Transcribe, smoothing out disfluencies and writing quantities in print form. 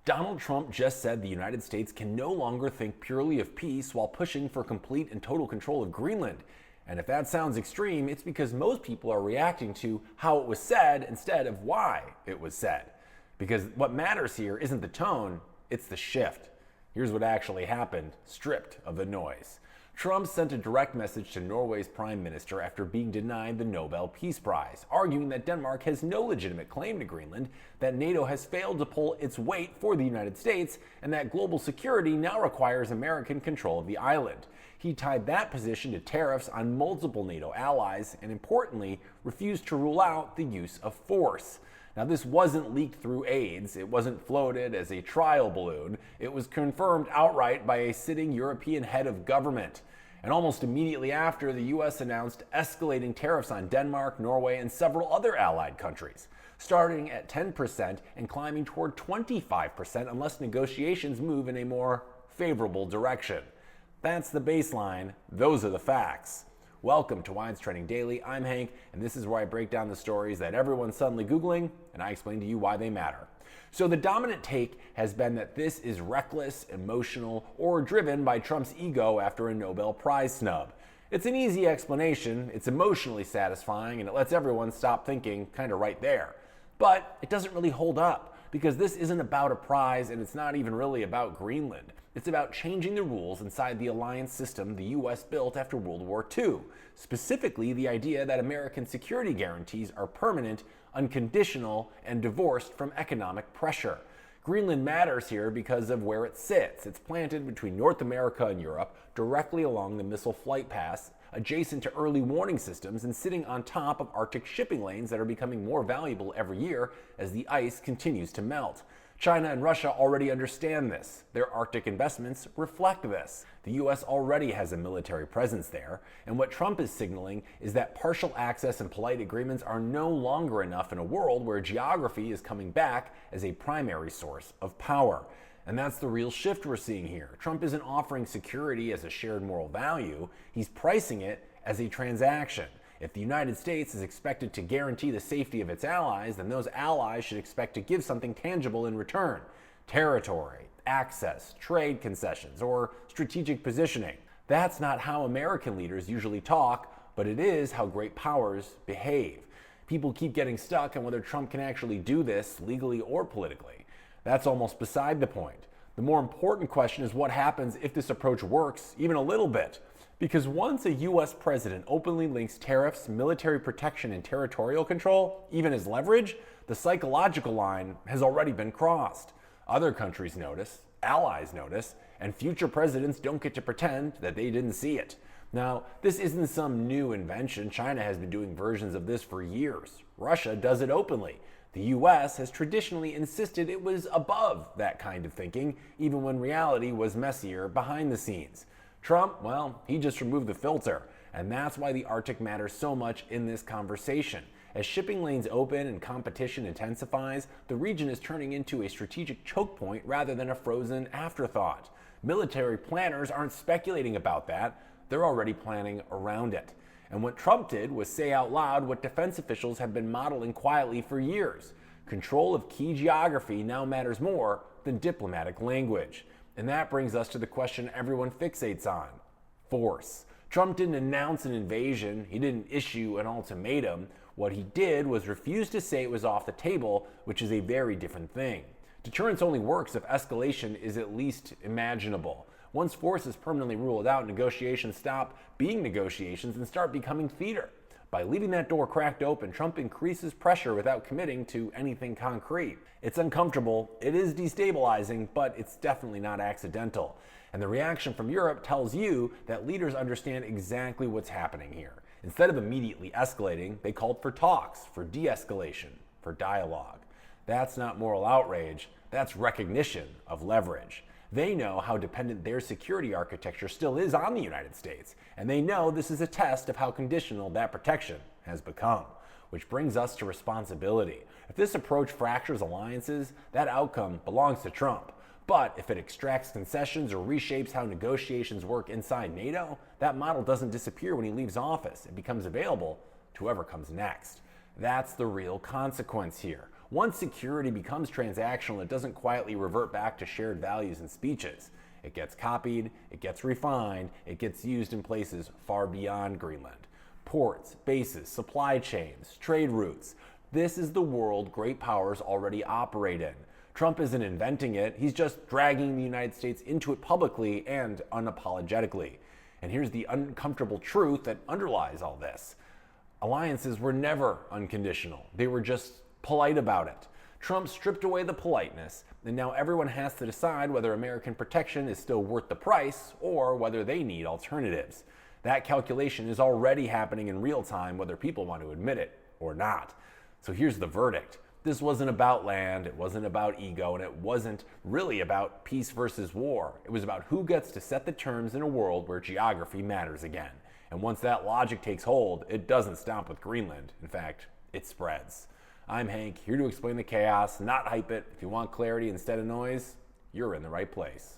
Donald Trump just said the United States can no longer think purely of peace while pushing for complete and total control of Greenland. And if that sounds extreme, it's because most people are reacting to how it was said instead of why it was said. Because what matters here isn't the tone, it's the shift. Here's what actually happened, stripped of the noise. Trump sent a direct message to Norway's prime minister after being denied the Nobel Peace Prize, arguing that Denmark has no legitimate claim to Greenland, that NATO has failed to pull its weight for the United States, and that global security now requires American control of the island. He tied that position to tariffs on multiple NATO allies and, importantly, refused to rule out the use of force. Now, this wasn't leaked through aides, it wasn't floated as a trial balloon, it was confirmed outright by a sitting European head of government. And almost immediately after, the US announced escalating tariffs on Denmark, Norway, and several other allied countries, starting at 10% and climbing toward 25% unless negotiations move in a more favorable direction. That's the baseline, those are the facts. Welcome to Wine's Trending Daily. I'm Hank, and this is where I break down the stories that everyone's suddenly Googling, and I explain to you why they matter. So the dominant take has been that this is reckless, emotional, or driven by Trump's ego after a Nobel Prize snub. It's an easy explanation, it's emotionally satisfying, and it lets everyone stop thinking kind of right there. But it doesn't really hold up, because this isn't about a prize, and it's not even really about Greenland. It's about changing the rules inside the alliance system the US built after World War II. Specifically, the idea that American security guarantees are permanent, unconditional, and divorced from economic pressure. Greenland matters here because of where it sits. It's planted between North America and Europe, directly along the missile flight paths, adjacent to early warning systems, and sitting on top of Arctic shipping lanes that are becoming more valuable every year as the ice continues to melt. China and Russia already understand this. Their Arctic investments reflect this. The US already has a military presence there, and what Trump is signaling is that partial access and polite agreements are no longer enough in a world where geography is coming back as a primary source of power. And that's the real shift we're seeing here. Trump isn't offering security as a shared moral value, he's pricing it as a transaction. If the United States is expected to guarantee the safety of its allies, then those allies should expect to give something tangible in return. Territory, access, trade concessions, or strategic positioning. That's not how American leaders usually talk, but it is how great powers behave. People keep getting stuck on whether Trump can actually do this legally or politically. That's almost beside the point. The more important question is what happens if this approach works even a little bit. Because once a US president openly links tariffs, military protection, and territorial control, even as leverage, the psychological line has already been crossed. Other countries notice, allies notice, and future presidents don't get to pretend that they didn't see it. Now, this isn't some new invention. China has been doing versions of this for years. Russia does it openly. The US has traditionally insisted it was above that kind of thinking, even when reality was messier behind the scenes. Trump, well, he just removed the filter, and that's why the Arctic matters so much in this conversation. As shipping lanes open and competition intensifies, the region is turning into a strategic choke point rather than a frozen afterthought. Military planners aren't speculating about that, they're already planning around it. And what Trump did was say out loud what defense officials have been modeling quietly for years. Control of key geography now matters more than diplomatic language. And that brings us to the question everyone fixates on: force. Trump didn't announce an invasion, he didn't issue an ultimatum. What he did was refuse to say it was off the table, which is a very different thing. Deterrence only works if escalation is at least imaginable. Once force is permanently ruled out, negotiations stop being negotiations and start becoming theater. By leaving that door cracked open, Trump increases pressure without committing to anything concrete. It's uncomfortable, it is destabilizing, but it's definitely not accidental. And the reaction from Europe tells you that leaders understand exactly what's happening here. Instead of immediately escalating, they called for talks, for de-escalation, for dialogue. That's not moral outrage, that's recognition of leverage. They know how dependent their security architecture still is on the United States, and they know this is a test of how conditional that protection has become. Which brings us to responsibility. If this approach fractures alliances, that outcome belongs to Trump. But if it extracts concessions or reshapes how negotiations work inside NATO, that model doesn't disappear when he leaves office. It becomes available to whoever comes next. That's the real consequence here. Once security becomes transactional, it doesn't quietly revert back to shared values and speeches. It gets copied, it gets refined, it gets used in places far beyond Greenland. Ports, bases, supply chains, trade routes. This is the world great powers already operate in. Trump isn't inventing it, he's just dragging the United States into it publicly and unapologetically. And here's the uncomfortable truth that underlies all this. Alliances were never unconditional. They were just polite about it. Trump stripped away the politeness, and now everyone has to decide whether American protection is still worth the price or whether they need alternatives. That calculation is already happening in real time, whether people want to admit it or not. So here's the verdict. This wasn't about land, it wasn't about ego, and it wasn't really about peace versus war. It was about who gets to set the terms in a world where geography matters again. And once that logic takes hold, it doesn't stop with Greenland. In fact, it spreads. I'm Hank, here to explain the chaos, not hype it. If you want clarity instead of noise, you're in the right place.